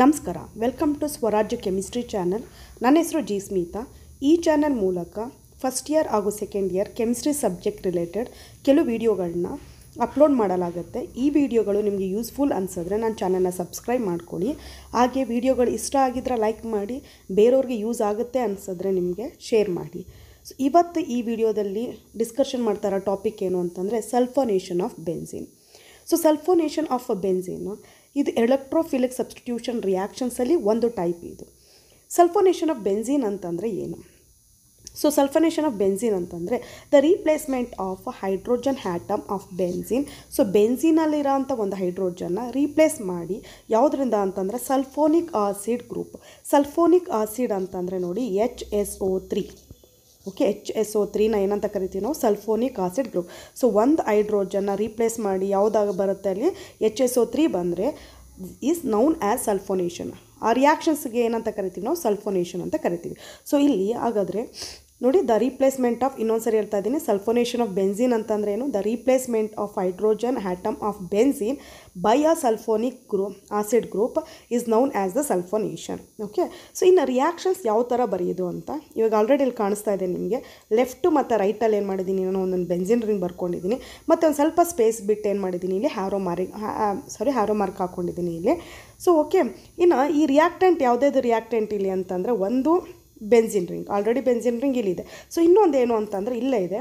ನಮಸ್ಕಾರ, welcome to ಸ್ವರಾಜ್ಯ chemistry channel. ನನ್ನ ಹೆಸರು ಜಿ ಸ್ಮಿತಾ. ಈ ಚಾನಲ್ ಮೂಲಕ ಫಸ್ಟ್ ಇಯರ್ ಹಾಗೂ second year chemistry subject related ಕೆಲವು ವಿಡಿಯೋಗಳನ್ನ ಅಪ್ಲೋಡ್ ಮಾಡಲಾಗುತ್ತೆ. ಈ ವಿಡಿಯೋಗಳು ನಿಮಗೆ ಯೂಸ್ಫುಲ್ ಅನಿಸಿದ್ರೆ ನನ್ನ ಚಾನಲ್ನ ಸಬ್ಸ್ಕ್ರೈಬ್ ಮಾಡ್ಕೊಳ್ಳಿ. ಹಾಗೆ ವಿಡಿಯೋಗಳು ಇಷ್ಟ ಆಗಿದ್ರೆ ಲೈಕ್ ಮಾಡಿ, ಬೇರೆಯವ್ರಿಗೆ ಯೂಸ್ ಆಗುತ್ತೆ ಅನಿಸಿದ್ರೆ ನಿಮಗೆ ಶೇರ್ ಮಾಡಿ. ಸೊ ಇವತ್ತು ಈ ವಿಡಿಯೋದಲ್ಲಿ ಡಿಸ್ಕಷನ್ ಮಾಡ್ತಾ ಇರೋ ಟಾಪಿಕ್ ಏನು ಅಂತಂದರೆ sulphonation of benzene. So sulphonation of benzene ಇದು ಎಲೆಕ್ಟ್ರೋಫಿಲಿಕ್ ಸಬ್ಸ್ಟಿಟ್ಯೂಷನ್ ರಿಯಾಕ್ಷನ್ಸಲ್ಲಿ ಒಂದು ಟೈಪ್. ಇದು ಸಲ್ಫೋನೇಷನ್ ಆಫ್ ಬೆನ್ಝೀನ್ ಅಂತಂದರೆ ಏನು? ಸೊ ಸಲ್ಫೋನೇಷನ್ ಆಫ್ ಬೆನ್ಝೀನ್ ಅಂತಂದರೆ the replacement of hydrogen atom of benzene. So ಬೆನ್ಝೀನಲ್ಲಿರೋಂಥ ಒಂದು ಹೈಡ್ರೋಜನ್ನ ರೀಪ್ಲೇಸ್ ಮಾಡಿ ಯಾವುದರಿಂದ ಅಂತಂದರೆ sulphonic acid group. Sulphonic acid ಅಂತಂದರೆ ನೋಡಿ HSO3. ಓಕೆ, HSO3ನ ಏನಂತ ಕರಿತೀವಿ ನಾವು? Sulphonic acid group. ಸೊ ಒಂದು ಹೈಡ್ರೋಜನ್ನ ರೀಪ್ಲೇಸ್ ಮಾಡಿ ಯಾವುದಾಗ ಬರುತ್ತೆ ಅಲ್ಲಿ HSO3 ಬಂದರೆ ಈಸ್ ನೌನ್ ಆ್ಯಸ್ ಸಲ್ಫೋನೇಷನ್. ಆ ರಿಯಾಕ್ಷನ್ಸ್ಗೆ ಏನಂತ ಕರಿತೀವಿ ನಾವು? ಸಲ್ಫೋನೇಷನ್ ಅಂತ ಕರಿತೀವಿ. ಸೊ ಇಲ್ಲಿ ಹಾಗಾದರೆ ನೋಡಿ, ದ ರೀಪ್ಲೇಸ್ಮೆಂಟ್ ಆಫ್, ಇನ್ನೊಂದು ಸರಿ ಹೇಳ್ತಾ ಇದ್ದೀನಿ, ಸಲ್ಫೋನೇಷನ್ ಆಫ್ ಬೆನ್ಝೀನ್ ಅಂತಂದರೆ ಏನು? The replacement of hydrogen atom of benzene by a sulphonic acid group is known as the sulphonation. Okay, so ಇನ್ನು ರಿಯಾಕ್ಷನ್ಸ್ ಯಾವ ಥರ ಬರೆಯೋದು ಅಂತ ಇವಾಗ ಆಲ್ರೆಡಿ ಇಲ್ಲಿ ಕಾಣಿಸ್ತಾ ಇದೆ ನಿಮಗೆ. ಲೆಫ್ಟು ಮತ್ತು ರೈಟಲ್ಲಿ ಏನು ಮಾಡಿದ್ದೀನಿ, ನಾನು ಒಂದೊಂದು ಬೆನ್ಝೀನ್ ರಿಂಗ್ ಬರ್ಕೊಂಡಿದ್ದೀನಿ, ಮತ್ತು ಒಂದು ಸ್ವಲ್ಪ ಸ್ಪೇಸ್ ಬಿಟ್ಟು ಏನು ಮಾಡಿದ್ದೀನಿ ಇಲ್ಲಿ ಹ್ಯಾರೋ ಮಾರ್ಕ್ ಹಾಕ್ಕೊಂಡಿದ್ದೀನಿ ಇಲ್ಲಿ. ಸೊ ಓಕೆ, ಇನ್ನು ಈ ರಿಯಾಕ್ಟೆಂಟ್ ಯಾವುದಾದ್ರು ರಿಯಾಕ್ಟೆಂಟ್ ಇಲ್ಲಿ ಅಂತಂದರೆ ಒಂದು benzene ring, already benzene ring ಇಲ್ಲಿದೆ. ಸೊ ಇನ್ನೊಂದು ಏನು ಅಂತಂದರೆ ಇಲ್ಲೇ ಇದೆ.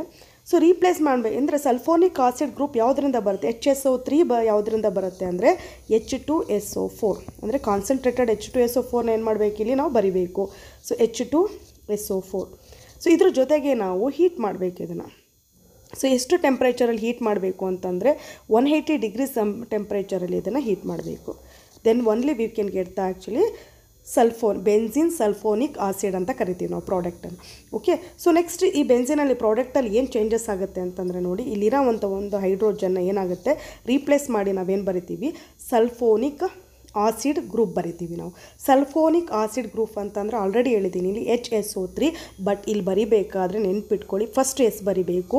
ಸೊ ರೀಪ್ಲೇಸ್ ಮಾಡಬೇಕು ಅಂದರೆ ಸಲ್ಫೋನಿಕ್ ಆಸಿಡ್ ಗ್ರೂಪ್ ಯಾವುದರಿಂದ ಬರುತ್ತೆ? HSO3 ಯಾವುದರಿಂದ ಬರುತ್ತೆ ಅಂದರೆ H2SO4. ಅಂದರೆ ಕಾನ್ಸಂಟ್ರೇಟೆಡ್ H2SO4ನ ಏನು ಮಾಡಬೇಕು ಇಲ್ಲಿ ನಾವು ಬರಿಬೇಕು. So H2SO4. ಸೊ ಇದ್ರ ಜೊತೆಗೆ ನಾವು ಹೀಟ್ ಮಾಡಬೇಕು ಇದನ್ನು. ಸೊ ಎಷ್ಟು ಟೆಂಪ್ರೇಚರಲ್ಲಿ ಹೀಟ್ ಮಾಡಬೇಕು ಅಂತಂದರೆ 180 ಡಿಗ್ರೀಸ್ ಟೆಂಪ್ರೇಚರಲ್ಲಿ ಇದನ್ನು ಹೀಟ್ ಮಾಡಬೇಕು. Then only we can get the actually benzene sulphonic acid ಅಂತ ಕರಿತೀವಿ ನಾವು ಪ್ರಾಡಕ್ಟನ್ನು. ಓಕೆ, ಸೊ ನೆಕ್ಸ್ಟ್ ಈ ಬೆನ್ಝೀನಲ್ಲಿ ಪ್ರಾಡಕ್ಟಲ್ಲಿ ಏನು ಚೇಂಜಸ್ ಆಗುತ್ತೆ ಅಂತಂದರೆ ನೋಡಿ, ಇಲ್ಲಿರೋವಂಥ ಒಂದು ಹೈಡ್ರೋಜನ್ನ ಏನಾಗುತ್ತೆ ರೀಪ್ಲೇಸ್ ಮಾಡಿ ನಾವೇನು ಬರಿತೀವಿ? ಸಲ್ಫೋನಿಕ್ ಆಸಿಡ್ ಗ್ರೂಪ್ ಬರಿತೀವಿ ನಾವು. ಸಲ್ಫೋನಿಕ್ ಆಸಿಡ್ ಗ್ರೂಪ್ ಅಂತಂದರೆ ಆಲ್ರೆಡಿ ಹೇಳಿದ್ದೀನಿ ಇಲ್ಲಿ HSO3, ಬಟ್ ಇಲ್ಲಿ ಬರಿಬೇಕಾದ್ರೆ ನೆನ್ಪಿಟ್ಕೊಳ್ಳಿ, ಫಸ್ಟ್ S ಬರಿಬೇಕು,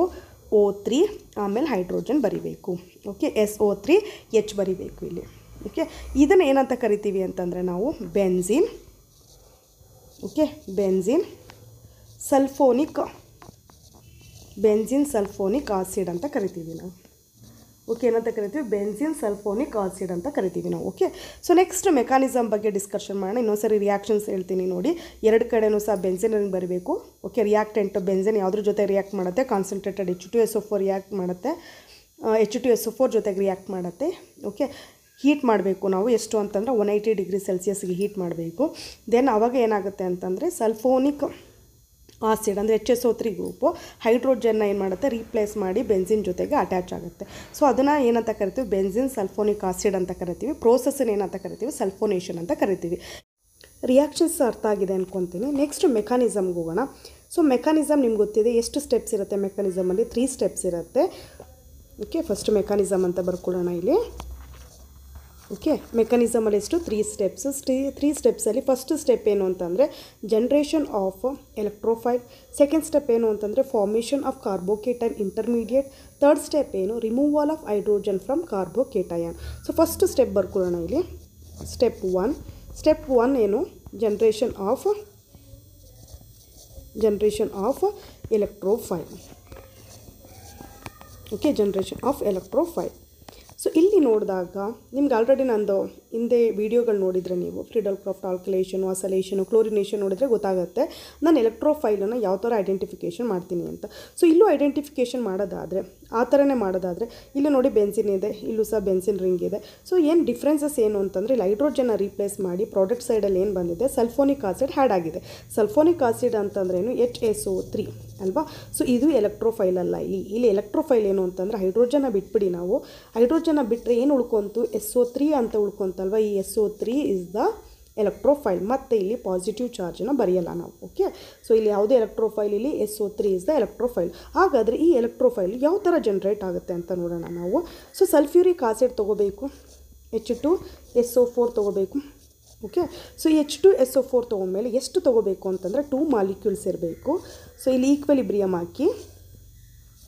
O3, ಆಮೇಲೆ ಹೈಡ್ರೋಜನ್ ಬರಿಬೇಕು. ಓಕೆ, SO3 H ಬರಿಬೇಕು ಇಲ್ಲಿ. ಓಕೆ, ಇದನ್ನು ಏನಂತ ಕರಿತೀವಿ ಅಂತಂದರೆ ನಾವು benzene. Okay, benzene sulphonic acid ಅಂತ ಕರಿತೀವಿ ನಾವು. ಓಕೆ, ಏನಂತ ಕರಿತೀವಿ? ಬೆನ್ಝೀನ್ ಸಲ್ಫೋನಿಕ್ ಆಸಿಡ್ ಅಂತ ಕರಿತೀವಿ ನಾವು. ಓಕೆ, ಸೊ ನೆಕ್ಸ್ಟ್ ಮೆಕ್ಯಾನಿಸಮ್ ಬಗ್ಗೆ ಡಿಸ್ಕಷನ್ ಮಾಡೋಣ. ಇನ್ನೊಂದ್ಸರಿ ರಿಯಾಕ್ಷನ್ಸ್ ಹೇಳ್ತೀನಿ ನೋಡಿ. ಎರಡು ಕಡೆನೂ ಸಹ ಬೆನ್ಝೀನ್ ಬರಬೇಕು. ಓಕೆ, ರಿಯಾಕ್ಟೆಂಟ್ ಬೆನ್ಝೀನ್ ಯಾವುದ್ರ ಜೊತೆ ರಿಯಾಕ್ಟ್ ಮಾಡುತ್ತೆ? ಕಾನ್ಸಂಟ್ರೇಟೆಡ್ H2SO4 ರಿಯಾಕ್ಟ್ ಮಾಡುತ್ತೆ, H2SO4 ಜೊತೆಗೆ ರಿಯಾಕ್ಟ್ ಮಾಡುತ್ತೆ. ಓಕೆ, ಹೀಟ್ ಮಾಡಬೇಕು ನಾವು. ಎಷ್ಟು ಅಂತಂದರೆ 180 ಡಿಗ್ರಿ ಸೆಲ್ಸಿಯಸ್ಗೆ ಹೀಟ್ ಮಾಡಬೇಕು. ದೆನ್ ಆವಾಗ ಏನಾಗುತ್ತೆ ಅಂತಂದರೆ ಸಲ್ಫೋನಿಕ್ ಆಸಿಡ್ ಅಂದರೆ HSO3 ಗ್ರೂಪು ಹೈಡ್ರೋಜನ್ನ ಏನು ಮಾಡುತ್ತೆ? ರೀಪ್ಲೇಸ್ ಮಾಡಿ ಬೆನ್ಝೀನ್ ಜೊತೆಗೆ ಅಟ್ಯಾಚ್ ಆಗುತ್ತೆ. ಸೊ ಅದನ್ನು ಏನಂತ ಕರಿತೀವಿ? ಬೆನ್ಝೀನ್ ಸಲ್ಫೋನಿಕ್ ಆಸಿಡ್ ಅಂತ ಕರಿತೀವಿ. ಪ್ರೋಸೆಸ್ಸನ್ನು ಏನಂತ ಕರಿತೀವಿ? ಸಲ್ಫೋನೇಷನ್ ಅಂತ ಕರಿತೀವಿ. ರಿಯಾಕ್ಷನ್ಸ್ ಅರ್ಥ ಆಗಿದೆ ಅಂದ್ಕೊತೀನಿ. ನೆಕ್ಸ್ಟ್ ಮೆಕ್ಯಾನಿಸಮ್ಗೆ ಹೋಗೋಣ. ಸೊ ಮೆಕ್ಯಾನಿಸಮ್ ನಿಮ್ಗೆ ಗೊತ್ತಿದೆ. ಎಷ್ಟು ಸ್ಟೆಪ್ಸ್ ಇರುತ್ತೆ ಮೆಕ್ಯಾನಿಸಮಲ್ಲಿ? 3 ಸ್ಟೆಪ್ಸ್ ಇರುತ್ತೆ. ಓಕೆ, ಫಸ್ಟ್ ಮೆಕ್ಯಾನಿಸಮ್ ಅಂತ ಬರ್ಕೊಳ್ಳೋಣ ಇಲ್ಲಿ. ಓಕೆ, ಮೆಕ್ಯಾನಿಸಮಲ್ಲಿ ಎಷ್ಟು? 3 ಸ್ಟೆಪ್ಸ್. 3 ಸ್ಟೆಪ್ಸಲ್ಲಿ ಫಸ್ಟ್ ಸ್ಟೆಪ್ ಏನು ಅಂತಂದರೆ generation of electrophile. Second step ಏನು ಅಂತಂದರೆ formation of carbocation intermediate. Third step ಏನು? Removal of hydrogen from carbocation. So first step ಬರ್ಕೊಳ್ಳೋಣ ಇಲ್ಲಿ. ಸ್ಟೆಪ್ 1 ಏನು? Generation of electrophile. Okay, generation of electrophile. So ಇಲ್ಲಿ ನೋಡಿದಾಗ ನಿಮ್ಗೆ ಆಲ್ರೆಡಿ ನಂದು ಹಿಂದೆ ವೀಡಿಯೋಗಳು ನೋಡಿದರೆ ನೀವು ಫ್ರೀಡಲ್ ಕ್ರಾಫ್ಟ್ ಆಲ್ಕಲೇಷನು, ಅಸಲೇಷನು, ಕ್ಲೋರಿನೇಷನ್ ನೋಡಿದರೆ ಗೊತ್ತಾಗುತ್ತೆ ನಾನು ಎಲೆಕ್ಟ್ರೋಫೈಲನ್ನು ಯಾವ ಥರ ಐಡೆಂಟಿಫಿಕೇಷನ್ ಮಾಡ್ತೀನಿ ಅಂತ. ಸೊ ಇಲ್ಲೂ ಐಡೆಂಟಿಫಿಕೇಷನ್ ಮಾಡೋದಾದರೆ ಆ ಥರನೇ ಮಾಡೋದಾದರೆ ಇಲ್ಲಿ ನೋಡಿ ಬೆನ್ಝೀನ್ ಇದೆ, ಇಲ್ಲೂ ಸಹ ಬೆನ್ಝೀನ್ ರಿಂಗ್ ಇದೆ. ಸೊ ಏನು ಡಿಫ್ರೆನ್ಸಸ್ ಏನು ಅಂತಂದರೆ ಇಲ್ಲಿ ಹೈಡ್ರೋಜನ್ನ ರೀಪ್ಲೇಸ್ ಮಾಡಿ ಪ್ರಾಡಕ್ಟ್ ಸೈಡಲ್ಲಿ ಏನು ಬಂದಿದೆ? ಸಲ್ಫೋನಿಕ್ ಆಸಿಡ್ ಆ್ಯಡ್ ಆಗಿದೆ. ಸಲ್ಫೋನಿಕ್ ಆಸಿಡ್ ಅಂತಂದ್ರೆ ಏನು? HSO3 ಅಲ್ವಾ? ಸೊ ಇದು ಎಲೆಕ್ಟ್ರೋಫೈಲ್ ಅಲ್ಲ. ಇಲ್ಲಿ ಎಲೆಕ್ಟ್ರೋಫೈಲ್ ಏನು ಅಂತಂದರೆ ಹೈಡ್ರೋಜನ್ನ ಬಿಟ್ಬಿಡಿ ನಾವು. ಹೈಡ್ರೋಜನ್ನ ಬಿಟ್ಟರೆ ಏನು ಉಳ್ಕೊಂತು? SO3 ಅಂತ ಉಳ್ಕೊಂತಲ್ವ. ಈ SO3 ಇಸ್ ದ ಎಲೆಕ್ಟ್ರೋಫೈಲ್. ಮತ್ತು ಇಲ್ಲಿ ಪಾಸಿಟಿವ್ ಚಾರ್ಜನ್ನು ಬರೆಯಲ್ಲ ನಾವು. ಓಕೆ, ಸೊ ಇಲ್ಲಿ ಯಾವುದೇ ಎಲೆಕ್ಟ್ರೋಫೈಲ್, ಇಲ್ಲಿ SO3 ಇಸ್ ದ ಎಲೆಕ್ಟ್ರೋಫೈಲ್. ಹಾಗಾದರೆ ಈ ಎಲೆಕ್ಟ್ರೋಫೈಲ್ ಯಾವ ಥರ ಜನ್ರೇಟ್ ಆಗುತ್ತೆ ಅಂತ ನೋಡೋಣ ನಾವು. ಸೊ ಸಲ್ಫ್ಯೂರಿಕ್ ಆಸಿಡ್ ತೊಗೋಬೇಕು, H2SO4 ತೊಗೋಬೇಕು. ಓಕೆ, ಸೊ H2SO4 ತೊಗೊಂಡ್ಮೇಲೆ ಎಷ್ಟು ತೊಗೋಬೇಕು ಅಂತಂದರೆ 2 ಮಾಲಿಕ್ಯೂಲ್ಸ್ ಇರಬೇಕು. ಸೊ ಇಲ್ಲಿ ಈಕ್ವಿಲಿಬ್ರಿಯಮ್ ಹಾಕಿ.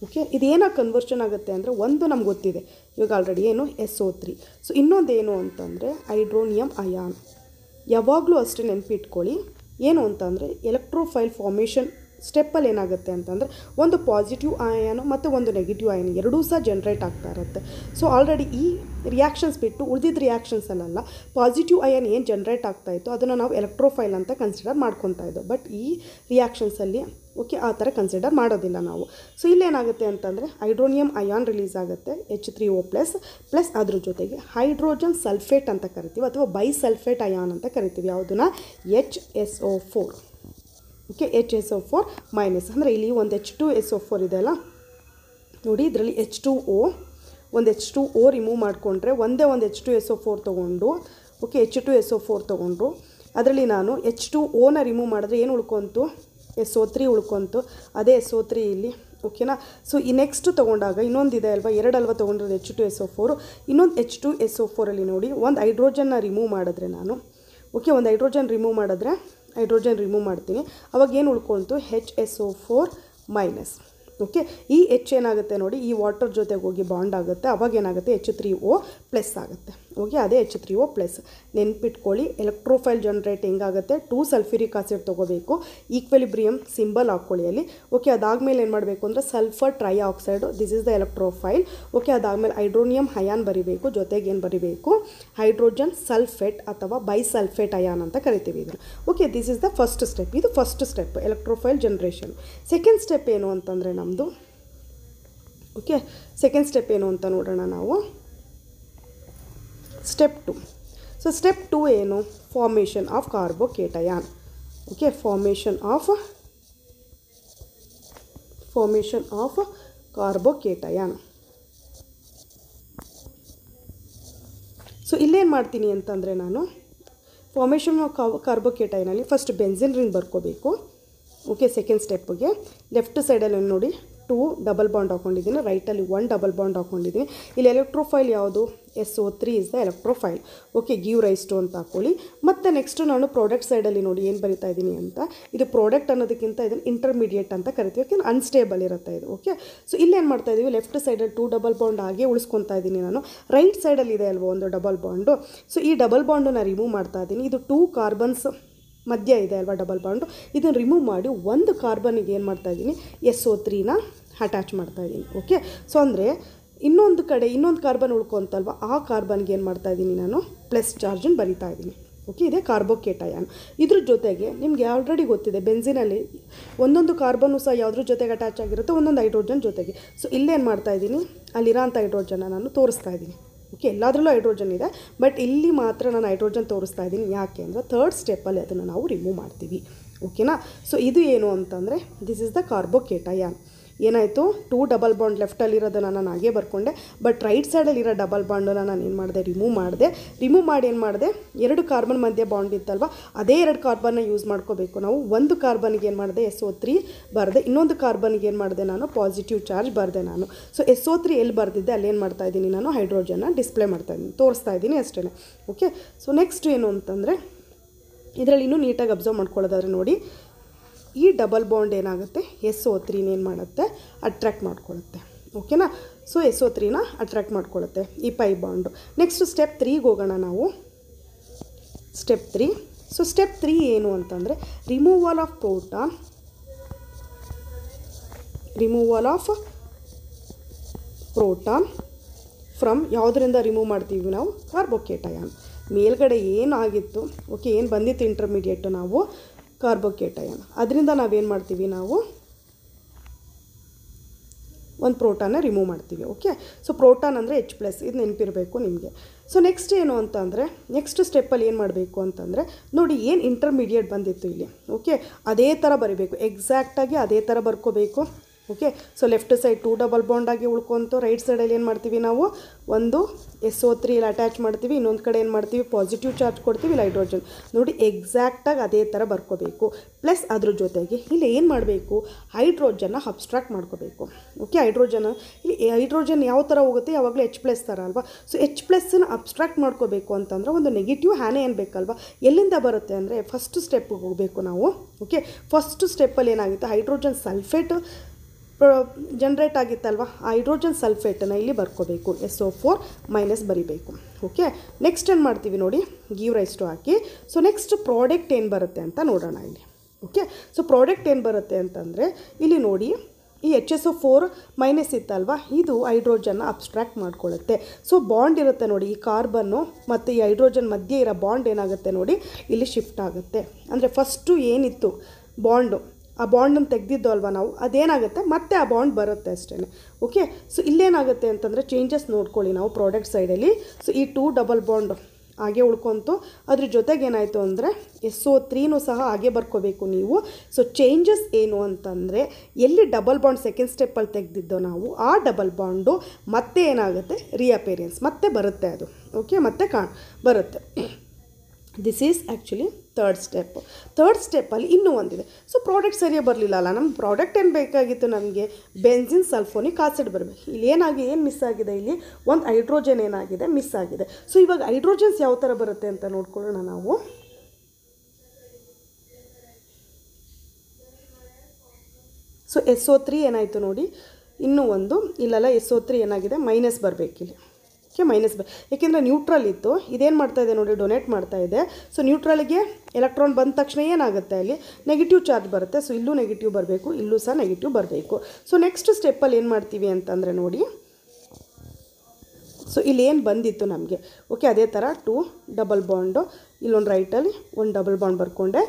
ಓಕೆ, ಇದೇನಾಗಿ ಕನ್ವರ್ಷನ್ ಆಗುತ್ತೆ ಅಂದರೆ ಒಂದು ನಮ್ಗೆ ಗೊತ್ತಿದೆ ಇವಾಗ ಆಲ್ರೆಡಿ ಏನು SO3. ಸೊ ಇನ್ನೊಂದು ಏನು ಅಂತಂದರೆ ಹೈಡ್ರೋನಿಯಮ್ ಅಯಾನ್. ಯಾವಾಗಲೂ ಅಷ್ಟೇ ನೆನಪಿಟ್ಕೊಳ್ಳಿ ಏನು ಅಂತಂದರೆ ಎಲೆಕ್ಟ್ರೋಫೈಲ್ ಫಾರ್ಮೇಷನ್ ಸ್ಟೆಪ್ಪಲ್ಲಿ ಏನಾಗುತ್ತೆ ಅಂತಂದರೆ ಒಂದು ಪಾಸಿಟಿವ್ ಅಯಾನು ಮತ್ತು ಒಂದು ನೆಗೆಟಿವ್ ಅಯಾನ್ ಎರಡೂ ಸಹ ಜನ್ರೇಟ್ ಆಗ್ತಾ ಇರುತ್ತೆ. ಸೊ ಆಲ್ರೆಡಿ ಈ ರಿಯಾಕ್ಷನ್ಸ್ ಬಿಟ್ಟು ಉಳಿದಿದ್ದ ರಿಯಾಕ್ಷನ್ಸಲ್ಲ ಪಾಸಿಟಿವ್ ಅಯಾನ್ ಏನು ಜನ್ರೇಟ್ ಆಗ್ತಾಯಿತ್ತು ಅದನ್ನು ನಾವು ಎಲೆಕ್ಟ್ರೋಫೈಲ್ ಅಂತ ಕನ್ಸಿಡರ್ ಮಾಡ್ಕೊತಾ ಇದ್ದೋ. ಬಟ್ ಈ ರಿಯಾಕ್ಷನ್ಸಲ್ಲಿ ಓಕೆ ಆ ಥರ ಕನ್ಸಿಡರ್ ಮಾಡೋದಿಲ್ಲ ನಾವು. ಸೊ ಇಲ್ಲೇನಾಗುತ್ತೆ ಅಂತಂದರೆ ಹೈಡ್ರೋನಿಯಂ ಅಯಾನ್ ರಿಲೀಸ್ ಆಗುತ್ತೆ H3O ಪ್ಲಸ್ ಅದ್ರ ಜೊತೆಗೆ ಹೈಡ್ರೋಜನ್ ಸಲ್ಫೇಟ್ ಅಂತ ಕರಿತೀವಿ ಅಥವಾ ಬೈಸಲ್ಫೇಟ್ ಅಯಾನ್ ಅಂತ ಕರಿತೀವಿ. ಯಾವುದನ್ನ HSO4 ಓಕೆ HSO4 ಮೈನಸ್ ಅಂದರೆ ಇಲ್ಲಿ ಒಂದು H2SO4 ಇದೆ ಅಲ್ಲ ನೋಡಿ, ಇದರಲ್ಲಿ H2O ಒಂದು H2O ರಿಮೂವ್ ಮಾಡಿಕೊಂಡ್ರೆ ಒಂದೇ ಒಂದು H2SO4 ತೊಗೊಂಡು ಓಕೆ H2SO4 ತೊಗೊಂಡು ಅದರಲ್ಲಿ ನಾನು H2Oನ ರಿಮೂವ್ ಮಾಡಿದ್ರೆ ಏನು ಉಳ್ಕೊಂತು SO3 ಉಳ್ಕೊಂತು. ಅದೇ SO3 ಇಲ್ಲಿ ಓಕೆನಾ. ಸೊ ಈ ನೆಕ್ಸ್ಟ್ ತೊಗೊಂಡಾಗ ಇನ್ನೊಂದಿದೆ ಅಲ್ವಾ, ಎರಡಲ್ವ ತೊಗೊಂಡಿರೋದು H2SO4, ಇನ್ನೊಂದು H2SO4 ಅಲ್ಲಿ ನೋಡಿ ಒಂದು ಹೈಡ್ರೋಜನ್ನ ರಿಮೂವ್ ಮಾಡಿದ್ರೆ ನಾನು ಓಕೆ ಒಂದು ಹೈಡ್ರೋಜನ್ ರಿಮೂವ್ ಮಾಡ್ತೀನಿ. ಅವಾಗ ಏನು ಉಳ್ಕೊಂತು HSO4 ಮೈನಸ್ ಓಕೆ. ಈ H ಏನಾಗುತ್ತೆ ನೋಡಿ ಈ ವಾಟರ್ ಜೊತೆಗೆ ಹೋಗಿ ಬಾಂಡ್ ಆಗುತ್ತೆ, ಅವಾಗ ಏನಾಗುತ್ತೆ H3O ಪ್ಲಸ್ ಆಗುತ್ತೆ ಓಕೆ. ಅದೇ H3O ಪ್ಲಸ್ ನೆನ್ಪಿಟ್ಕೊಳ್ಳಿ. ಎಲೆಕ್ಟ್ರೋಫೈಲ್ ಜನ್ರೇಟ್ ಹೆಂಗಾಗುತ್ತೆ 2 ಸಲ್ಫ್ಯೂರಿಕ್ ಆಸಿಡ್ ತೊಗೋಬೇಕು, ಈಕ್ವಿಲಿಬ್ರಿಯಮ್ ಸಿಂಬಲ್ ಹಾಕ್ಕೊಳ್ಳಿ ಅಲ್ಲಿ ಓಕೆ. ಅದಾದಮೇಲೆ ಏನು ಮಾಡಬೇಕು ಅಂದರೆ sulphur trioxide, this is the electrophile okay. ಅದಾದಮೇಲೆ ಹೈಡ್ರೋನಿಯಂ ಅಯಾನ್ ಬರಿಬೇಕು, ಜೊತೆಗೆ ಏನು ಬರಿಬೇಕು ಹೈಡ್ರೋಜನ್ ಸಲ್ಫೇಟ್ ಅಥವಾ ಬೈಸಲ್ಫೇಟ್ ಅಯಾನ್ ಅಂತ ಕರಿತೀವಿ ಇದನ್ನು okay. This is the first step, ಇದು first step electrophile generation. Second step ಏನು ಅಂತಂದರೆ ನಮ್ಮದು ಓಕೆ, ಸೆಕೆಂಡ್ ಸ್ಟೆಪ್ ಏನು ಅಂತ ನೋಡೋಣ ನಾವು. ಸ್ಟೆಪ್ 2. ಸೊ ಸ್ಟೆಪ್ 2 ಏನು formation of carbocation okay. Formation of carbocation. So ಇಲ್ಲೇನು ಮಾಡ್ತೀನಿ ಅಂತಂದರೆ ನಾನು ಫಾರ್ಮೇಷನ್ ಆಫ್ ಕಾರ್ಬೋಕೇಟಯಾನಲ್ಲಿ ಫಸ್ಟ್ ಬೆನ್ಸಿನ್ ರಿಂಗ್ ಬರ್ಕೋಬೇಕು ಓಕೆ. ಸೆಕೆಂಡ್ ಸ್ಟೆಪ್ಗೆ ಲೆಫ್ಟ್ ಸೈಡಲ್ಲಿ ನೋಡಿ 2 ಡಬಲ್ ಬಾಂಡ್ ಹಾಕ್ಕೊಂಡಿದ್ದೀನಿ, ರೈಟಲ್ಲಿ 1 ಡಬಲ್ ಬಾಂಡ್ ಹಾಕ್ಕೊಂಡಿದ್ದೀನಿ. ಇಲ್ಲಿ ಎಲೆಕ್ಟ್ರೋಫೈಲ್ ಯಾವುದು SO3 is the electrophile okay. Give rise to ಅಂತ ಹಾಕ್ಕೊಳ್ಳಿ. ಮತ್ತು ನೆಕ್ಸ್ಟು ನಾನು ಪ್ರಾಡಕ್ಟ್ ಸೈಡಲ್ಲಿ ನೋಡಿ ಏನು ಬರಿತಾ ಇದ್ದೀನಿ ಅಂತ, ಇದು ಪ್ರಾಡಕ್ಟ್ ಅನ್ನೋದಕ್ಕಿಂತ ಇದನ್ನು ಇಂಟರ್ಮೀಡಿಯೇಟ್ ಅಂತ ಕರಿತೀವಿ, ಯಾಕೆಂದ್ರೆ ಅನ್ಸ್ಟೇಬಲ್ ಇರುತ್ತೆ ಇದು ಓಕೆ. ಸೊ ಇಲ್ಲೇನು ಮಾಡ್ತಾ ಇದ್ದೀವಿ ಲೆಫ್ಟ್ ಸೈಡಲ್ಲಿ 2 ಡಬಲ್ ಬಾಂಡ್ ಹಾಗೆ ಉಳಿಸ್ಕೊತಾ ಇದ್ದೀನಿ ನಾನು. ರೈಟ್ ಸೈಡಲ್ಲಿ ಇದೆ ಅಲ್ವ ಒಂದು ಡಬಲ್ ಬಾಂಡು, ಸೊ ಈ ಡಬಲ್ ಬಾಂಡನ್ನು ರಿಮೂವ್ ಮಾಡ್ತಾ ಇದ್ದೀನಿ. ಇದು 2 ಕಾರ್ಬನ್ಸ್ ಮಧ್ಯ ಇದೆ ಅಲ್ವಾ ಡಬಲ್ ಬಾಂಡು, ಇದನ್ನು ರಿಮೂವ್ ಮಾಡಿ ಒಂದು ಕಾರ್ಬನ್ನಿಗೆ ಏನು ಮಾಡ್ತಾಯಿದ್ದೀನಿ SO3ನ ಅಟ್ಯಾಚ್ ಮಾಡ್ತಾಯಿದ್ದೀನಿ ಓಕೆ. ಸೊ ಅಂದರೆ ಇನ್ನೊಂದು ಕಡೆ ಇನ್ನೊಂದು ಕಾರ್ಬನ್ ಉಳ್ಕೊಂತಲ್ವ ಆ ಕಾರ್ಬನ್ಗೆ ಏನು ಮಾಡ್ತಾಯಿದ್ದೀನಿ ನಾನು ಪ್ಲಸ್ ಚಾರ್ಜನ್ನು ಬರಿತಾ ಇದ್ದೀನಿ ಓಕೆ. ಇದೇ ಕಾರ್ಬೋಕೇಟಯಾನ್. ಇದ್ರ ಜೊತೆಗೆ ನಿಮಗೆ ಆಲ್ರೆಡಿ ಗೊತ್ತಿದೆ ಬೆನ್ಸಿನಲ್ಲಿ ಒಂದೊಂದು ಕಾರ್ಬನ್ನು ಸಹ ಯಾವುದ್ರ ಜೊತೆಗೆ ಅಟ್ಯಾಚ್ ಆಗಿರುತ್ತೆ, ಒಂದೊಂದು ಹೈಡ್ರೋಜನ್ ಜೊತೆಗೆ. ಸೊ ಇಲ್ಲೇನು ಮಾಡ್ತಾಯಿದ್ದೀನಿ ಅಲ್ಲಿರೋಂಥ ಹೈಡ್ರೋಜನ್ನ ನಾನು ತೋರಿಸ್ತಾ ಇದ್ದೀನಿ ಓಕೆ. ಎಲ್ಲದರಲ್ಲೂ ಹೈಡ್ರೋಜನ್ ಇದೆ, ಬಟ್ ಇಲ್ಲಿ ಮಾತ್ರ ನಾನು ಹೈಡ್ರೋಜನ್ ತೋರಿಸ್ತಾ ಇದ್ದೀನಿ. ಯಾಕೆ ಅಂದರೆ ಥರ್ಡ್ ಸ್ಟೆಪ್ಪಲ್ಲಿ ಅದನ್ನು ನಾವು ರಿಮೂವ್ ಮಾಡ್ತೀವಿ ಓಕೆನಾ. ಸೊ ಇದು ಏನು ಅಂತಂದರೆ ದಿಸ್ ಇಸ್ ದ ಕಾರ್ಬೋಕೇಟಯಾನ್. ಏನಾಯಿತು 2 ಡಬಲ್ ಬಾಂಡ್ ಲೆಫ್ಟಲ್ಲಿರೋದನ್ನು ನಾನು ಹಾಗೆ ಬರ್ಕೊಂಡೆ, ಬಟ್ ರೈಟ್ ಸೈಡಲ್ಲಿರೋ ಡಬಲ್ ಬಾಂಡನ್ನು ನಾನು ಏನು ಮಾಡಿದೆ ರಿಮೂವ್ ಮಾಡಿ ಏನು ಮಾಡಿದೆ 2 ಕಾರ್ಬನ್ ಮಧ್ಯೆ ಬಾಂಡ್ ಇತ್ತಲ್ವ ಅದೇ 2 ಕಾರ್ಬನ್ನ ಯೂಸ್ ಮಾಡ್ಕೋಬೇಕು ನಾವು. ಒಂದು ಕಾರ್ಬನ್ಗೆ ಏನು ಮಾಡಿದೆ SO3 ಬರೆದೆ, ಇನ್ನೊಂದು ಕಾರ್ಬನ್ಗೆ ಏನು ಮಾಡಿದೆ ನಾನು ಪಾಸಿಟಿವ್ ಚಾರ್ಜ್ ಬರೆದೆ ನಾನು. ಸೊ SO3 ಎಲ್ಲಿ ಬರೆದಿದ್ದೆ ಅಲ್ಲೇನು ಮಾಡ್ತಾ ಇದ್ದೀನಿ ನಾನು ಹೈಡ್ರೋಜನ್ನ ಡಿಸ್ಪ್ಲೇ ಮಾಡ್ತಾಯಿದ್ದೀನಿ, ತೋರಿಸ್ತಾ ಇದ್ದೀನಿ ಅಷ್ಟೇ ಓಕೆ. ಸೊ ನೆಕ್ಸ್ಟ್ ಏನು ಅಂತಂದರೆ ಇದರಲ್ಲಿ ಇನ್ನೂ ನೀಟಾಗಿ ಅಬ್ಸರ್ವ್ ಮಾಡ್ಕೊಳ್ಳೋದಾದ್ರೆ ನೋಡಿ ಈ ಡಬಲ್ ಬಾಂಡ್ ಏನಾಗುತ್ತೆ SO3ನ ಏನು ಮಾಡುತ್ತೆ ಅಟ್ರ್ಯಾಕ್ಟ್ ಮಾಡ್ಕೊಳ್ಳುತ್ತೆ ಓಕೆನಾ. ಸೊ SO3ನ ಅಟ್ರ್ಯಾಕ್ಟ್ ಮಾಡ್ಕೊಳ್ಳುತ್ತೆ ಈ ಪೈ ಬಾಂಡು. ನೆಕ್ಸ್ಟ್ ಸ್ಟೆಪ್ 3ಗೆ ಹೋಗೋಣ ನಾವು. ಸ್ಟೆಪ್ 3. ಸೊ ಸ್ಟೆಪ್ 3 ಏನು ಅಂತಂದರೆ ರಿಮೂವಲ್ ಆಫ್ ಪ್ರೋಟಾನ್ ಫ್ರಮ್ ಯಾವುದರಿಂದ ರಿಮೂವ್ ಮಾಡ್ತೀವಿ ನಾವು ಕಾರ್ಬೋಕೇಟಯಾನ್. ಮೇಲ್ಗಡೆ ಏನಾಗಿತ್ತು ಓಕೆ ಏನು ಬಂದಿತ್ತು ಇಂಟರ್ಮೀಡಿಯೇಟು ನಾವು ಕಾರ್ಬೋಕೇಟಯಾನ್, ಅದರಿಂದ ನಾವೇನು ಮಾಡ್ತೀವಿ ನಾವು ಒಂದು ಪ್ರೋಟಾನ ರಿಮೂವ್ ಮಾಡ್ತೀವಿ ಓಕೆ. ಸೊ ಪ್ರೋಟಾನ್ ಅಂದರೆ H+, ಇದು ನೆನಪಿರಬೇಕು ನಿಮಗೆ. ಸೊ ನೆಕ್ಸ್ಟ್ ಏನು ಅಂತಂದರೆ ನೆಕ್ಸ್ಟ್ ಸ್ಟೆಪ್ಪಲ್ಲಿ ಏನು ಮಾಡಬೇಕು ಅಂತಂದರೆ ನೋಡಿ ಏನು ಇಂಟರ್ಮೀಡಿಯೇಟ್ ಬಂದಿತ್ತು ಇಲ್ಲಿ ಓಕೆ ಅದೇ ಥರ ಬರೀಬೇಕು, ಎಕ್ಸಾಕ್ಟಾಗಿ ಅದೇ ಥರ ಬರ್ಕೋಬೇಕು okay. So left side 2 double bond ಆಗಿ ಉಳ್ಕೊಂತು, ರೈಟ್ ಸೈಡಲ್ಲಿ ಏನು ಮಾಡ್ತೀವಿ ನಾವು ಒಂದು SO3 ಇಲ್ಲಿ ಅಟ್ಯಾಚ್ ಮಾಡ್ತೀವಿ, ಇನ್ನೊಂದು ಕಡೆ ಏನು ಮಾಡ್ತೀವಿ ಪಾಸಿಟಿವ್ ಚಾರ್ಜ್ ಕೊಡ್ತೀವಿ ಇಲ್ಲಿ ಹೈಡ್ರೋಜನ್. ನೋಡಿ ಎಕ್ಸಾಕ್ಟಾಗಿ ಅದೇ ಥರ ಬರ್ಕೋಬೇಕು. ಪ್ಲಸ್ ಅದ್ರ ಜೊತೆಗೆ ಇಲ್ಲಿ ಏನು ಮಾಡಬೇಕು ಹೈಡ್ರೋಜನ್ನ ಅಬ್ಸ್ಟ್ರಾಕ್ಟ್ ಮಾಡ್ಕೋಬೇಕು ಓಕೆ. ಹೈಡ್ರೋಜನ್ ಯಾವ ಥರ ಹೋಗುತ್ತೆ ಯಾವಾಗಲೂ H+ ಥರ ಅಲ್ವಾ. ಸೊ H+ನ ಅಬ್ಸ್ಟ್ರಾಕ್ಟ್ ಮಾಡ್ಕೋಬೇಕು ಅಂತಂದರೆ ಒಂದು ನೆಗೆಟಿವ್ ಹ್ಯಾನೆ ಏನು ಬೇಕಲ್ವಾ, ಎಲ್ಲಿಂದ ಬರುತ್ತೆ ಅಂದರೆ ಫಸ್ಟ್ ಸ್ಟೆಪ್ಗೆ ಹೋಗಬೇಕು ನಾವು ಓಕೆ. ಫಸ್ಟ್ ಸ್ಟೆಪ್ಪಲ್ಲಿ ಏನಾಗುತ್ತೆ ಹೈಡ್ರೋಜನ್ ಸಲ್ಫೇಟ್ ಜನ್ರೇಟ್ ಆಗಿತ್ತಲ್ವ ಹೈಡ್ರೋಜನ್ ಸಲ್ಫೇಟನ್ನು ಇಲ್ಲಿ ಬರ್ಕೋಬೇಕು, SO4 ಮೈನಸ್ ಬರಿಬೇಕು. ಓಕೆ, ನೆಕ್ಸ್ಟ್ ಏನು ಮಾಡ್ತೀವಿ ನೋಡಿ, ಗಿವ್ ರೈಸ್ ಟು ಹಾಕಿ. ಸೊ ನೆಕ್ಸ್ಟ್ ಪ್ರಾಡಕ್ಟ್ ಏನು ಬರುತ್ತೆ ಅಂತ ನೋಡೋಣ ಇಲ್ಲಿ. ಓಕೆ, ಸೊ ಪ್ರಾಡಕ್ಟ್ ಏನು ಬರುತ್ತೆ ಅಂತಂದರೆ ಇಲ್ಲಿ ನೋಡಿ, ಈ HSO4 ಮೈನಸ್ ಇತ್ತಲ್ವ, ಇದು ಹೈಡ್ರೋಜನ್ನ ಅಬ್ಸ್ಟ್ರಾಕ್ಟ್ ಮಾಡ್ಕೊಳ್ಳುತ್ತೆ. ಸೊ ಬಾಂಡ್ ಇರುತ್ತೆ ನೋಡಿ, ಈ ಕಾರ್ಬನ್ನು ಮತ್ತು ಈ ಹೈಡ್ರೋಜನ್ ಮಧ್ಯೆ ಇರೋ ಬಾಂಡ್ ಏನಾಗುತ್ತೆ ನೋಡಿ ಇಲ್ಲಿ ಶಿಫ್ಟ್ ಆಗುತ್ತೆ. ಅಂದರೆ ಫಸ್ಟು ಏನಿತ್ತು ಬಾಂಡು, ಆ ಬಾಂಡನ್ನು ತೆಗೆದಿದ್ದು ಅಲ್ವ ನಾವು, ಅದೇನಾಗುತ್ತೆ ಮತ್ತೆ ಆ ಬಾಂಡ್ ಬರುತ್ತೆ ಅಷ್ಟೇ. ಓಕೆ, ಸೊ ಇಲ್ಲೇನಾಗುತ್ತೆ ಅಂತಂದರೆ ಚೇಂಜಸ್ ನೋಡ್ಕೊಳ್ಳಿ ನಾವು ಪ್ರಾಡಕ್ಟ್ ಸೈಡಲ್ಲಿ. ಸೊ ಈ 2 ಡಬಲ್ ಬಾಂಡ್ ಹಾಗೆ ಉಳ್ಕೊಂತು, ಅದ್ರ ಜೊತೆಗೆ ಏನಾಯಿತು ಅಂದರೆ SO3 ಸಹ ಹಾಗೆ ಬರ್ಕೋಬೇಕು ನೀವು. ಸೊ ಚೇಂಜಸ್ ಏನು ಅಂತಂದರೆ ಎಲ್ಲಿ ಡಬಲ್ ಬಾಂಡ್ ಸೆಕೆಂಡ್ ಸ್ಟೆಪ್ಪಲ್ಲಿ ತೆಗೆದಿದ್ದೋ ನಾವು, ಆ ಡಬಲ್ ಬಾಂಡು ಮತ್ತೆ ಏನಾಗುತ್ತೆ ರಿಅಪೇರೆನ್ಸ್ ಮತ್ತೆ ಬರುತ್ತೆ ಅದು. ಓಕೆ, ಮತ್ತೆ ಬರುತ್ತೆ. ದಿಸ್ ಈಸ್ ಆ್ಯಕ್ಚುಲಿ ಥರ್ಡ್ ಸ್ಟೆಪ್ಪಲ್ಲಿ ಇನ್ನೂ ಒಂದಿದೆ. ಸೊ ಪ್ರಾಡಕ್ಟ್ ಸರಿಯಾಗಿ ಬರಲಿಲ್ಲ ಅಲ್ಲ, ನಮ್ಮ ಪ್ರಾಡಕ್ಟ್ ಏನು ಬೇಕಾಗಿತ್ತು ನಮಗೆ, ಬೆನ್ಸಿನ್ ಸಲ್ಫೋನಿಕ್ ಆಸಿಡ್ ಬರಬೇಕು. ಇಲ್ಲಿ ಏನು ಮಿಸ್ ಆಗಿದೆ, ಇಲ್ಲಿ ಒಂದು ಹೈಡ್ರೋಜನ್ ಏನಾಗಿದೆ ಮಿಸ್ ಆಗಿದೆ. ಸೊ ಇವಾಗ ಹೈಡ್ರೋಜನ್ಸ್ ಯಾವ ಥರ ಬರುತ್ತೆ ಅಂತ ನೋಡ್ಕೊಳ್ಳೋಣ ನಾವು. ಸೊ SO3 ಏನಾಯಿತು ನೋಡಿ, ಇನ್ನೂ ಒಂದು ಇಲ್ಲಲ್ಲ, SO3 ಏನಾಗಿದೆ ಮೈನಸ್ ಬರಬೇಕಿಲ್ಲಿ. ಓಕೆ, ಮೈನಸ್ ಯಾಕೆಂದರೆ ನ್ಯೂಟ್ರಲ್ ಇತ್ತು, ಇದೇನು ಮಾಡ್ತಾಯಿದೆ ನೋಡಿ, ಡೊನೇಟ್ ಮಾಡ್ತಾಯಿದೆ. ಸೊ ನ್ಯೂಟ್ರಲ್ಗೆ ಎಲೆಕ್ಟ್ರಾನ್ ಬಂದ ತಕ್ಷಣ ಏನಾಗುತ್ತೆ ಅಲ್ಲಿ ನೆಗೆಟಿವ್ ಚಾರ್ಜ್ ಬರುತ್ತೆ. ಸೊ ಇಲ್ಲೂ ನೆಗೆಟಿವ್ ಬರಬೇಕು, ಇಲ್ಲೂ ಸಹ ನೆಗೆಟಿವ್ ಬರಬೇಕು. ಸೊ ನೆಕ್ಸ್ಟ್ ಸ್ಟೆಪ್ಪಲ್ಲಿ ಏನು ಮಾಡ್ತೀವಿ ಅಂತಂದರೆ ನೋಡಿ, ಸೊ ಇಲ್ಲಿ ಏನು ಬಂದಿತ್ತು ನಮಗೆ, ಓಕೆ ಅದೇ ಥರ 2 ಡಬಲ್ ಬಾಂಡು, ಇಲ್ಲೊಂದು ರೈಟಲ್ಲಿ ಒಂದು ಡಬಲ್ ಬಾಂಡ್ ಬರ್ಕೊಂಡೆ,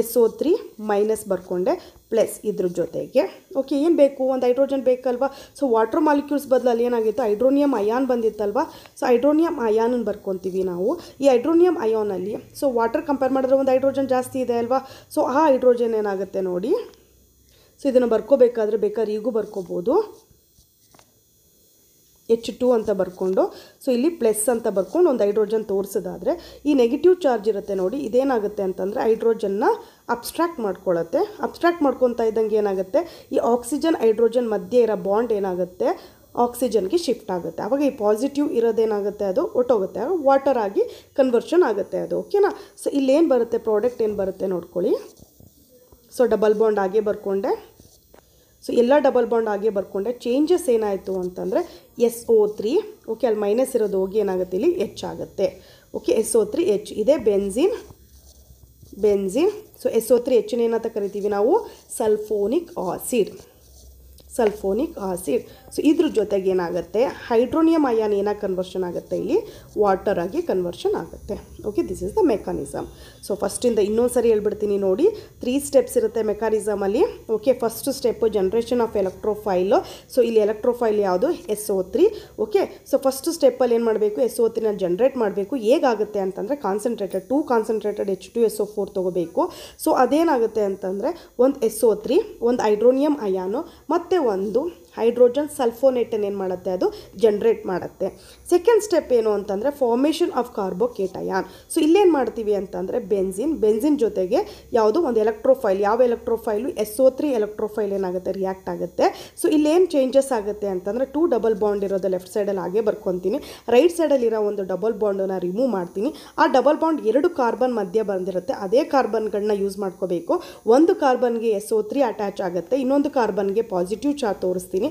SO3 ಮೈನಸ್ ಬರ್ಕೊಂಡೆ, ಪ್ಲಸ್ ಇದ್ರ ಜೊತೆಗೆ ಓಕೆ ಏನು ಬೇಕು, ಒಂದು ಹೈಡ್ರೋಜನ್ ಬೇಕಲ್ವಾ. ಸೊ ವಾಟರ್ ಮಾಲಿಕ್ಯೂಲ್ಸ್ ಬದಲಲ್ಲಿ ಏನಾಗಿತ್ತು ಹೈಡ್ರೋನಿಯಂ ಅಯಾನ್ ಬಂದಿತ್ತಲ್ವ. ಸೊ ಹೈಡ್ರೋನಿಯಂ ಅಯಾನನ್ನು ಬರ್ಕೊತೀವಿ ನಾವು. ಈ ಹೈಡ್ರೋನಿಯಂ ಅಯಾನಲ್ಲಿ ಸೊ ವಾಟರ್ ಕಂಪೇರ್ ಮಾಡಿದ್ರೆ ಒಂದು ಹೈಡ್ರೋಜನ್ ಜಾಸ್ತಿ ಇದೆ ಅಲ್ವಾ. ಸೊ ಆ ಹೈಡ್ರೋಜನ್ ಏನಾಗುತ್ತೆ ನೋಡಿ, ಸೊ ಇದನ್ನು ಬರ್ಕೋಬೇಕಾದ್ರೆ ಬೇಕಾದ್ರೆ ಈಗೂ ಬರ್ಕೋಬೋದು, H2 ಅಂತ ಬರ್ಕೊಂಡು, ಸೊ ಇಲ್ಲಿ ಪ್ಲಸ್ ಅಂತ ಬರ್ಕೊಂಡು ಒಂದು ಹೈಡ್ರೋಜನ್ ತೋರಿಸೋದಾದರೆ ಈ ನೆಗೆಟಿವ್ ಚಾರ್ಜ್ ಇರುತ್ತೆ ನೋಡಿ, ಇದೇನಾಗುತ್ತೆ ಅಂತಂದರೆ ಹೈಡ್ರೋಜನ್ನ ಅಬ್ಸ್ಟ್ರಾಕ್ಟ್ ಮಾಡ್ಕೊಳ್ಳುತ್ತೆ. ಅಬ್ಸ್ಟ್ರಾಕ್ಟ್ ಮಾಡ್ಕೊತಾ ಇದ್ದಂಗೆ ಏನಾಗುತ್ತೆ, ಈ ಆಕ್ಸಿಜನ್ ಹೈಡ್ರೋಜನ್ ಮಧ್ಯೆ ಇರೋ ಬಾಂಡ್ ಏನಾಗುತ್ತೆ ಆಕ್ಸಿಜನ್ಗೆ ಶಿಫ್ಟ್ ಆಗುತ್ತೆ. ಆವಾಗ ಈ ಪಾಸಿಟಿವ್ ಇರೋದೇನಾಗುತ್ತೆ ಅದು ಒಟ್ಟೋಗುತ್ತೆ, ವಾಟರ್ ಆಗಿ ಕನ್ವರ್ಷನ್ ಆಗುತ್ತೆ ಅದು. ಓಕೆನಾ. ಸೊ ಇಲ್ಲೇನು ಬರುತ್ತೆ, ಪ್ರಾಡಕ್ಟ್ ಏನು ಬರುತ್ತೆ ನೋಡ್ಕೊಳ್ಳಿ. ಸೊ ಡಬಲ್ ಬಾಂಡ್ ಹಾಗೆ ಬರ್ಕೊಂಡೆ, ಸೊ ಎಲ್ಲ ಡಬಲ್ ಬಾಂಡ್ ಹಾಗೆ ಬರ್ಕೊಂಡೆ. ಚೇಂಜಸ್ ಏನಾಯಿತು ಅಂತಂದರೆ SO3 ಓಕೆ, ಅಲ್ಲಿ ಮೈನಸ್ ಇರೋದು ಹೋಗಿ ಏನಾಗುತ್ತೆ ಇಲ್ಲಿ H ಆಗುತ್ತೆ. ಓಕೆ, SO3 H ಇದೆ ಬೆನ್ಸಿನ್. ಸೊ SO3 H ಏನಂತ ಕರಿತೀವಿ ನಾವು, ಸಲ್ಫೋನಿಕ್ ಆಸಿಡ್. ಸೊ ಇದ್ರ ಜೊತೆಗೆ ಏನಾಗುತ್ತೆ ಹೈಡ್ರೋನಿಯಂ ಅಯಾನ್ ಏನಾಗಿ ಕನ್ವರ್ಷನ್ ಆಗುತ್ತೆ ಇಲ್ಲಿ ವಾಟರ್ ಆಗಿ ಕನ್ವರ್ಷನ್ ಆಗುತ್ತೆ. Okay, this is the mechanism. So ಫಸ್ಟಿಂದ ಇನ್ನೊಂದು ಸರಿ ಹೇಳ್ಬಿಡ್ತೀನಿ ನೋಡಿ, 3 ಸ್ಟೆಪ್ಸ್ ಇರುತ್ತೆ ಮೆಕಾನಿಸಮಲ್ಲಿ. Okay, first step generation of electrophile. So ಇಲ್ಲಿ ಎಲೆಕ್ಟ್ರೋಫೈಲ್ ಯಾವುದು SO3. ಓಕೆ, ಸೊ ಫಸ್ಟ್ ಸ್ಟೆಪ್ಪಲ್ಲಿ ಏನು ಮಾಡಬೇಕು, SO3ನ ಜನ್ರೇಟ್ ಮಾಡಬೇಕು. ಹೇಗಾಗುತ್ತೆ ಅಂತಂದರೆ ಕಾನ್ಸಂಟ್ರೇಟೆಡ್ 2 ಕಾನ್ಸಂಟ್ರೇಟೆಡ್ H2SO4 ತೊಗೋಬೇಕು. ಸೊ ಅದೇನಾಗುತ್ತೆ ಅಂತಂದರೆ ಒಂದು SO3, ಒಂದು ಹೈಡ್ರೋನಿಯಂ ಅಯಾನು ಮತ್ತು ಒಂದು ಹೈಡ್ರೋಜನ್ ಸಲ್ಫೋನೇಟನ್ನು ಏನು ಮಾಡುತ್ತೆ ಅದು ಜನ್ರೇಟ್ ಮಾಡುತ್ತೆ. ಸೆಕೆಂಡ್ ಸ್ಟೆಪ್ ಏನು ಅಂತಂದರೆ ಫಾರ್ಮೇಷನ್ ಆಫ್ ಕಾರ್ಬೋಕೇಟಯಾನ್. ಸೊ ಇಲ್ಲೇನು ಮಾಡ್ತೀವಿ ಅಂತಂದರೆ ಬೆನ್ಸಿನ್ ಜೊತೆಗೆ ಯಾವುದೋ ಒಂದು ಎಲೆಕ್ಟ್ರೋಫೈಲ್, ಯಾವ ಎಲೆಕ್ಟ್ರೋಫೈಲು SO3 ಎಲೆಕ್ಟ್ರೋಫೈಲ್ ಏನಾಗುತ್ತೆ ರಿಯಾಕ್ಟ್ ಆಗುತ್ತೆ. ಸೊ ಇಲ್ಲೇನು ಚೇಂಜಸ್ ಆಗುತ್ತೆ ಅಂತಂದರೆ 2 ಡಬಲ್ ಬಾಂಡ್ ಇರೋದು ಲೆಫ್ಟ್ ಸೈಡಲ್ಲಿ ಹಾಗೆ ಬರ್ಕೊತೀನಿ, ರೈಟ್ ಸೈಡಲ್ಲಿರೋ ಒಂದು ಡಬಲ್ ಬಾಂಡನ್ನು ರಿಮೂವ್ ಮಾಡ್ತೀನಿ. ಆ ಡಬಲ್ ಬಾಂಡ್ 2 ಕಾರ್ಬನ್ ಮಧ್ಯೆ ಬಂದಿರುತ್ತೆ, ಅದೇ ಕಾರ್ಬನ್ಗಳನ್ನ ಯೂಸ್ ಮಾಡ್ಕೋಬೇಕು. ಒಂದು ಕಾರ್ಬನ್ಗೆ SO3 ಅಟ್ಯಾಚ್ ಆಗುತ್ತೆ, ಇನ್ನೊಂದು ಕಾರ್ಬನ್ಗೆ ಪಾಸಿಟಿವ್ ಚಾರ್ಜ್ ತೋರಿಸ್ತೀನಿ.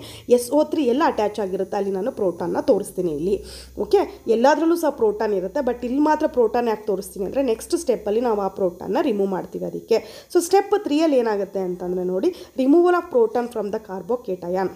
SO3 ಎಲ್ಲ ಅಟ್ಯಾಚ್ ಆಗಿರುತ್ತೆ, ಅಲ್ಲಿ ನಾನು ಪ್ರೋಟಾನ್ನ ತೋರಿಸ್ತೀನಿ ಇಲ್ಲಿ. ಓಕೆ, ಎಲ್ಲದರಲ್ಲೂ ಸಹ ಪ್ರೋಟಾನ್ ಇರುತ್ತೆ, ಬಟ್ ಇಲ್ಲಿ ಮಾತ್ರ ಪ್ರೋಟಾನ್ ಯಾಕೆ ತೋರಿಸ್ತೀನಿ ಅಂದರೆ ನೆಕ್ಸ್ಟ್ ಸ್ಟೆಪ್ಪಲ್ಲಿ ನಾವು ಆ ಪ್ರೋಟಾನ್ನ ರಿಮೂವ್ ಮಾಡ್ತೀವಿ ಅದಕ್ಕೆ. ಸೊ ಸ್ಟೆಪ್ 3ಯಲ್ಲಿ ಏನಾಗುತ್ತೆ ಅಂತಂದರೆ ನೋಡಿ, removal of proton from the carbocation.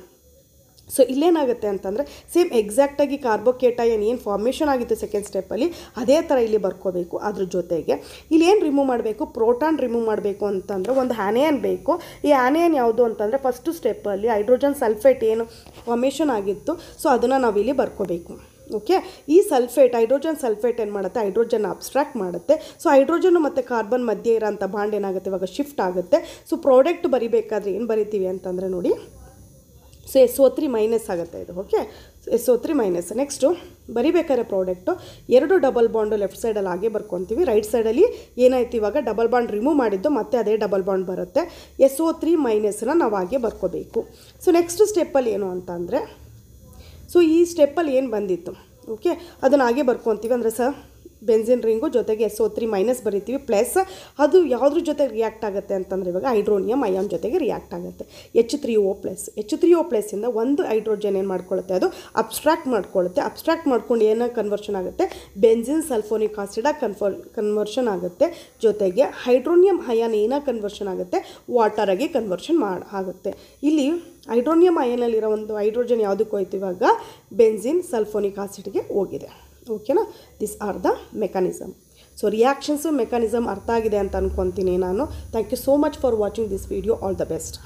So ಇಲ್ಲೇನಾಗುತ್ತೆ ಅಂತಂದರೆ ಸೇಮ್ ಎಕ್ಸಾಕ್ಟಾಗಿ ಕಾರ್ಬೋಕೇಟಯಾನ್ ಏನು ಫಾರ್ಮೇಷನ್ ಆಗಿತ್ತು ಸೆಕೆಂಡ್ ಸ್ಟೆಪ್ಪಲ್ಲಿ ಅದೇ ಥರ ಇಲ್ಲಿ ಬರ್ಕೋಬೇಕು. ಅದ್ರ ಜೊತೆಗೆ ಇಲ್ಲಿ ಏನು ರಿಮೂವ್ ಮಾಡಬೇಕು, ಪ್ರೋಟಾನ್ ರಿಮೂವ್ ಮಾಡಬೇಕು ಅಂತಂದರೆ ಒಂದು ಆ್ಯನಿಯನ್ ಬೇಕು. ಈ ಆ್ಯನಿಯನ್ ಯಾವುದು ಅಂತಂದರೆ ಫಸ್ಟು ಸ್ಟೆಪ್ಪಲ್ಲಿ ಹೈಡ್ರೋಜನ್ ಸಲ್ಫೇಟ್ ಏನು ಫಾರ್ಮೇಷನ್ ಆಗಿತ್ತು, ಸೊ ಅದನ್ನು ನಾವಿಲ್ಲಿ ಬರ್ಕೋಬೇಕು. ಓಕೆ, ಈ ಹೈಡ್ರೋಜನ್ ಸಲ್ಫೇಟ್ ಏನು ಮಾಡುತ್ತೆ, ಹೈಡ್ರೋಜನ್ ಅಬ್ಸ್ಟ್ರಾಕ್ಟ್ ಮಾಡುತ್ತೆ. ಸೊ ಹೈಡ್ರೋಜನ್ ಮತ್ತು ಕಾರ್ಬನ್ ಮಧ್ಯೆ ಇರೋಂಥ ಬಾಂಡ್ ಏನಾಗುತ್ತೆ ಇವಾಗ ಶಿಫ್ಟ್ ಆಗುತ್ತೆ. ಸೊ ಪ್ರಾಡಕ್ಟ್ ಬರಿಬೇಕಾದ್ರೆ ಏನು ಬರಿತೀವಿ ಅಂತಂದರೆ ನೋಡಿ, ಸೊ SO3 ಮೈನಸ್ ಆಗುತ್ತೆ ಇದು. Okay, SO3 minus. ನೆಕ್ಸ್ಟು ಬರಿಬೇಕಾದ್ರೆ ಪ್ರಾಡಕ್ಟು 2 ಡಬಲ್ ಬಾಂಡು ಲೆಫ್ಟ್ ಸೈಡಲ್ಲಿ ಹಾಗೆ ಬರ್ಕೊತೀವಿ. ರೈಟ್ ಸೈಡಲ್ಲಿ ಏನಾಯ್ತು ಇವಾಗ ಡಬಲ್ ಬಾಂಡ್ ರಿಮೂವ್ ಮಾಡಿದ್ದು ಮತ್ತೆ ಅದೇ ಡಬಲ್ ಬಾಂಡ್ ಬರುತ್ತೆ. SO3 ಮೈನಸ್ನ ನಾವು ಹಾಗೆ ಬರ್ಕೋಬೇಕು. ಸೊ ನೆಕ್ಸ್ಟ್ ಸ್ಟೆಪ್ಪಲ್ಲಿ ಏನು ಅಂತ ಅಂದರೆ, ಸೊ ಈ ಸ್ಟೆಪ್ಪಲ್ಲಿ ಏನು ಬಂದಿತ್ತು ಓಕೆ ಅದನ್ನು ಹಾಗೆ ಬರ್ಕೊತೀವಿ. ಅಂದರೆ ಬೆನ್ಸಿನ್ ರಿಂಗು ಜೊತೆಗೆ SO3 ಮೈನಸ್ ಬರಿತೀವಿ ಪ್ಲಸ್ ಅದು ಯಾವುದ್ರ ಜೊತೆ ರಿಯಾಕ್ಟ್ ಆಗುತ್ತೆ ಅಂತಂದರೆ ಇವಾಗ ಹೈಡ್ರೋನಿಯಂ ಅಯಾನ್ ಜೊತೆಗೆ ರಿಯಾಕ್ಟ್ ಆಗುತ್ತೆ H3O ಪ್ಲಸ್ಸಿಂದ ಒಂದು ಹೈಡ್ರೋಜನ್ ಏನು ಮಾಡ್ಕೊಳ್ಳುತ್ತೆ ಅದು ಅಬ್ಸ್ಟ್ರಾಕ್ಟ್ ಮಾಡ್ಕೊಂಡು ಏನಾಗಿ ಕನ್ವರ್ಷನ್ ಆಗುತ್ತೆ ಬೆನ್ಸಿನ್ ಸಲ್ಫೋನಿಕ್ ಆಸಿಡಾಗಿ ಕನ್ವರ್ಷನ್ ಆಗುತ್ತೆ ಜೊತೆಗೆ ಹೈಡ್ರೋನಿಯಂ ಅಯಾನ್ ಏನಾಗಿ ಕನ್ವರ್ಷನ್ ಆಗುತ್ತೆ ವಾಟರಾಗಿ ಕನ್ವರ್ಷನ್ ಆಗುತ್ತೆ ಇಲ್ಲಿ ಹೈಡ್ರೋನಿಯಂ ಅಯಾನಲ್ಲಿರೋ ಒಂದು ಹೈಡ್ರೋಜನ್ ಯಾವುದಕ್ಕೆ ಹೋಯ್ತು ಇವಾಗ ಬೆನ್ಸಿನ್ ಸಲ್ಫೋನಿಕ್ ಆಸಿಡ್ಗೆ ಹೋಗಿದೆ ಓಕೆನಾ this are the mechanism so reactions mechanism ಅರ್ಥ ಆಗಿದೆ ಅಂತ ಅನ್ಕೊತೀನಿ ನಾನು thank you so much for watching this video all the best